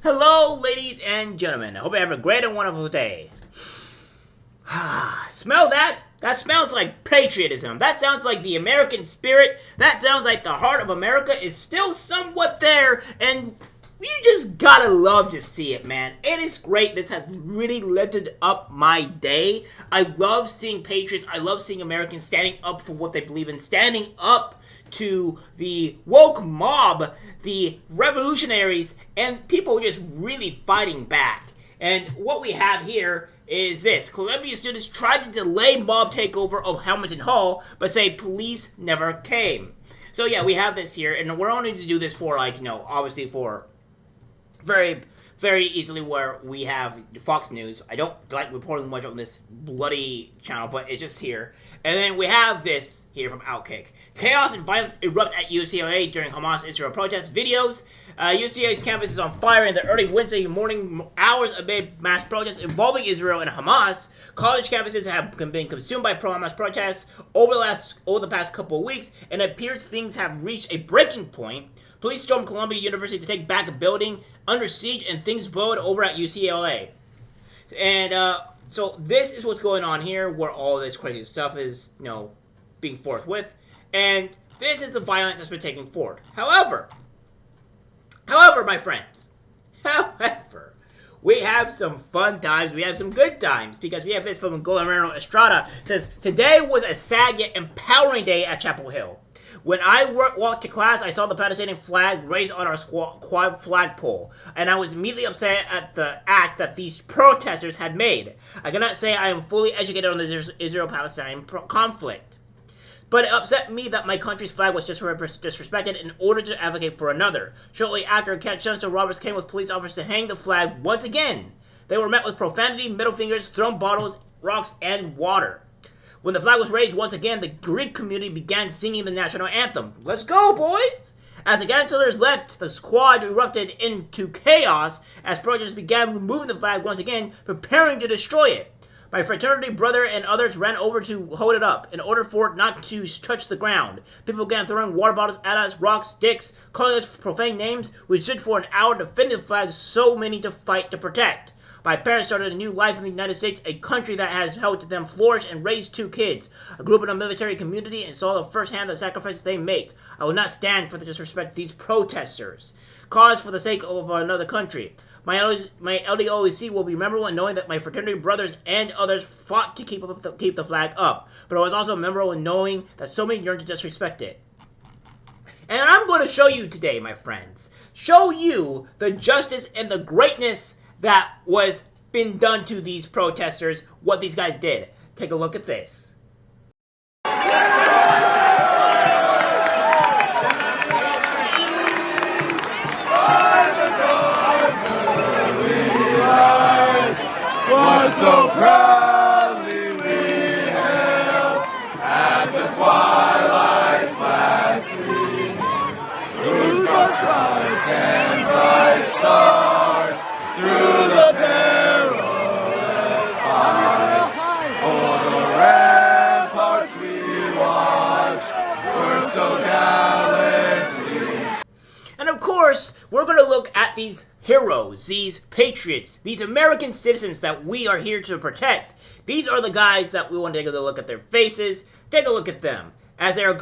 Hello, ladies and gentlemen. I hope you have a great and wonderful day. Smell that? That smells like patriotism. That sounds like the American spirit. That sounds like the heart of America is still somewhat there, and you just gotta love to see it, man. It is great. This has really lifted up my day. I love seeing patriots. I love seeing Americans standing up for what they believe in, standing up to the woke mob, the revolutionaries, and people just really fighting back. And what we have here is this. Columbia students tried to delay mob takeover of Hamilton Hall, but say police never came. So yeah, we have this here, and we're only to do this for, obviously for very, very easily where we have Fox News. I don't like reporting much on this bloody channel, but it's just here. And then we have this here from Outkick. Chaos and violence erupt at UCLA during Hamas-Israel protests. Videos. UCLA's campus is on fire in the early Wednesday morning hours amid mass protests involving Israel and Hamas. College campuses have been consumed by pro-Hamas protests over the past couple of weeks, and it appears things have reached a breaking point. Police stormed Columbia University to take back a building under siege, and things boiled over at UCLA. And so this is what's going on here, where all this crazy stuff is, being forthwith. And this is the violence that's been taking forward. However, my friends, we have some fun times. We have some good times, because we have this from Guillermo Estrada. It says, today was a sad yet empowering day at Chapel Hill. When I walked to class, I saw the Palestinian flag raised on our quad flagpole, and I was immediately upset at the act that these protesters had made. I cannot say I am fully educated on the Israel-Palestine conflict, but it upset me that my country's flag was disrespected in order to advocate for another. Shortly after, Chancellor Roberts came with police officers to hang the flag once again. They were met with profanity, middle fingers, thrown bottles, rocks, and water. When the flag was raised once again, the Greek community began singing the national anthem. Let's go, boys! As the chancellors left, the squad erupted into chaos as protesters began removing the flag once again, preparing to destroy it. My fraternity brother and others ran over to hold it up in order for it not to touch the ground. People began throwing water bottles at us, rocks, sticks, calling us profane names. We stood for an hour defending the flag, so many to fight to protect. My parents started a new life in the United States, a country that has helped them flourish and raise 2 kids. I grew up in a military community and saw firsthand the sacrifices they make. I will not stand for the disrespect of these protesters. Cause for the sake of another country. My LDOEC will be memorable in knowing that my fraternity brothers and others fought to keep the flag up. But it was also memorable in knowing that so many yearned to disrespect it. And I'm going to show you today, my friends. Show you the justice and the greatness that was been done to these protesters, what these guys did. Take a look at this. Was so proudly we hailed at the twilight's last gleaming, whose broad stripes and bright stars through the perilous fight, o'er the ramparts we watched, were so gallantly. And of course, we're going to look at these heroes, these patriots, these American citizens that we are here to protect. These are the guys that we want to take a look at their faces. Take a look at them as they're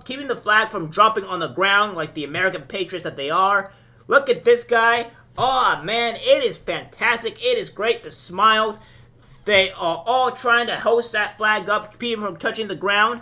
keeping the flag from dropping on the ground like the American patriots that they are. Look at this guy. Oh man, it is fantastic. It is great. The smiles. They are all trying to hoist that flag up, keep him from touching the ground.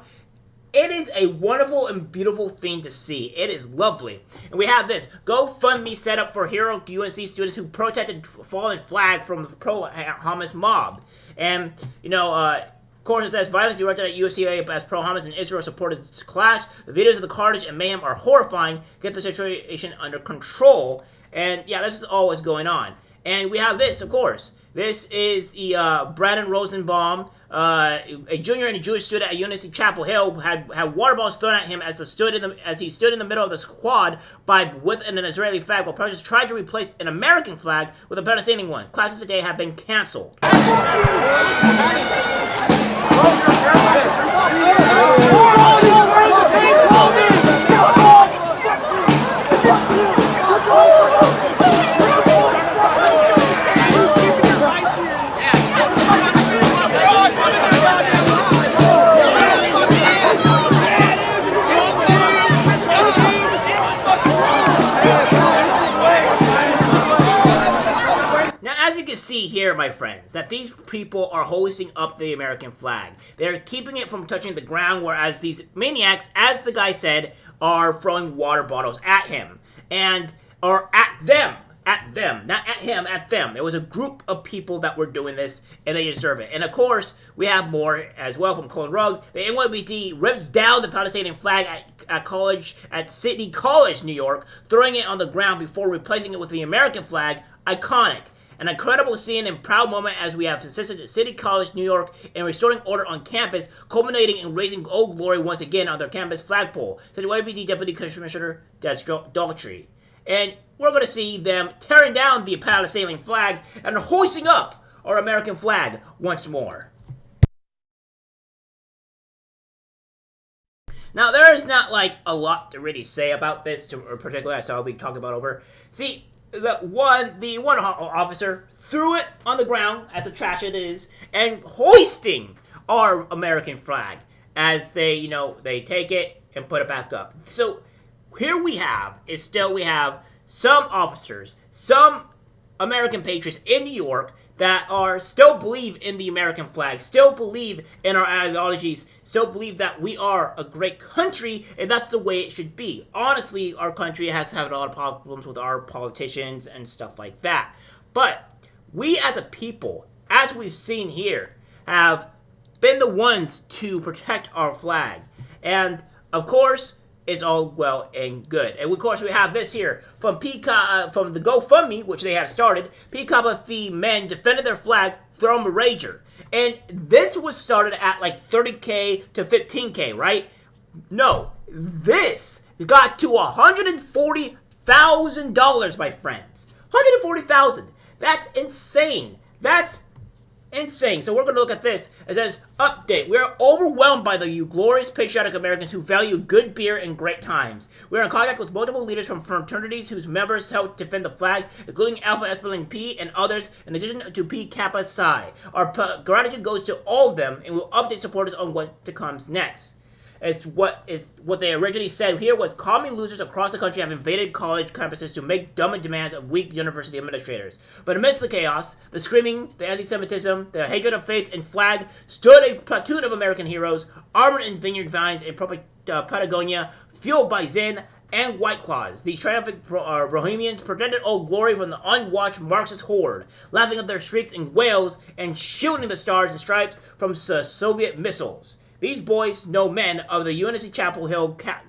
It is a wonderful and beautiful thing to see. It is lovely. And we have this GoFundMe set up for hero UNC students who protested fallen flag from the pro-Hamas mob. And, of course, it says violence erupted at UCLA as pro-Hamas and Israel supported clash. The videos of the carnage and mayhem are horrifying. Get the situation under control. And, yeah, this is all what's going on. And we have this, of course. This is the Brandon Rosenbaum, a junior and a Jewish student at UNC Chapel Hill, had water balls thrown at him as he stood in the middle of the squad with an Israeli flag, while protesters tried to replace an American flag with a Palestinian one. Classes today have been canceled. can see here, my friends, that these people are hoisting up the American flag. They're keeping it from touching the ground, whereas these maniacs, as the guy said, are throwing water bottles at him. And, or at them, not at him, at them. It was a group of people that were doing this, and they deserve it. And of course, we have more as well from Colin Rugg. The NYPD rips down the Palestinian flag at City College, New York, throwing it on the ground before replacing it with the American flag. Iconic. An incredible scene and proud moment as we have assisted at City College, New York, in restoring order on campus, culminating in raising Old Glory once again on their campus flagpole, said NYPD Deputy Commissioner Des Daltrey. And we're going to see them tearing down the Palestinian flag and hoisting up our American flag once more. Now, there is not, like, a lot to really say about this, particularly I saw we talked about over. See, the one officer threw it on the ground, as the trash it is, and hoisting our American flag as they, they take it and put it back up. So, here we have some officers, some American patriots in New York that still believe in the American flag, still believe in our ideologies, still believe that we are a great country, and that's the way it should be. Honestly, our country has had a lot of problems with our politicians and stuff like that. But we as a people, as we've seen here, have been the ones to protect our flag. And, of course, it's all well and good. And of course we have this here from from the GoFundMe, which they have started. Pi Kappa Phi men defended their flag from a rager. And this was started at like 30K to 15K, right? No, this got to $140,000, my friends. $140,000. That's insane. That's insane. So we're going to look at this. It says, update. We are overwhelmed by the glorious patriotic Americans who value good beer and great times. We are in contact with multiple leaders from fraternities whose members help defend the flag, including Alpha Epsilon P and others, in addition to Pi Kappa Psi. Our gratitude goes to all of them, and we'll update supporters on what comes next. It's what they originally said here was common losers across the country have invaded college campuses to make dumb demands of weak university administrators. But amidst the chaos, the screaming, the anti-Semitism, the hatred of faith and flag, stood a platoon of American heroes, armored in vineyard vines in Patagonia, fueled by Zen and White Claws. These triumphant Bohemians protected Old Glory from the unwatched Marxist horde, lapping up their streaks in wails and shielding the stars and stripes from Soviet missiles. These boys, no men of the UNC Chapel Hill Pi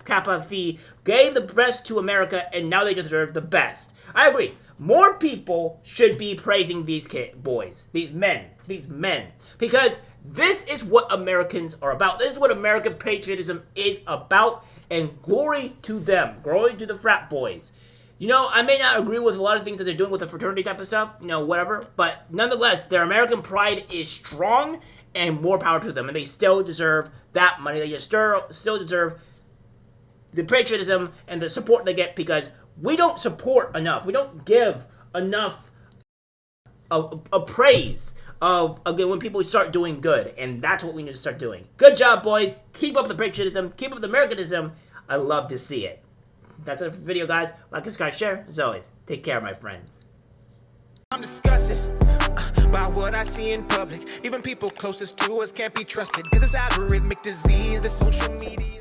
Kappa Phi, gave the best to America, and now they deserve the best. I agree. More people should be praising these boys, these men, because this is what Americans are about. This is what American patriotism is about, and glory to them. Glory to the frat boys. I may not agree with a lot of things that they're doing with the fraternity type of stuff, whatever, but nonetheless, their American pride is strong, and more power to them, and they still deserve that money. They just still deserve the patriotism and the support they get, because we don't support enough. We don't give enough of praise of, again, when people start doing good, and that's what we need to start doing. Good job, boys. Keep up the patriotism. Keep up the Americanism. I love to see it. That's it for the video, guys. Like, subscribe, share. As always, take care, my friends. I'm disgusted by what I see in public. Even people closest to us can't be trusted. This is algorithmic disease, the social media.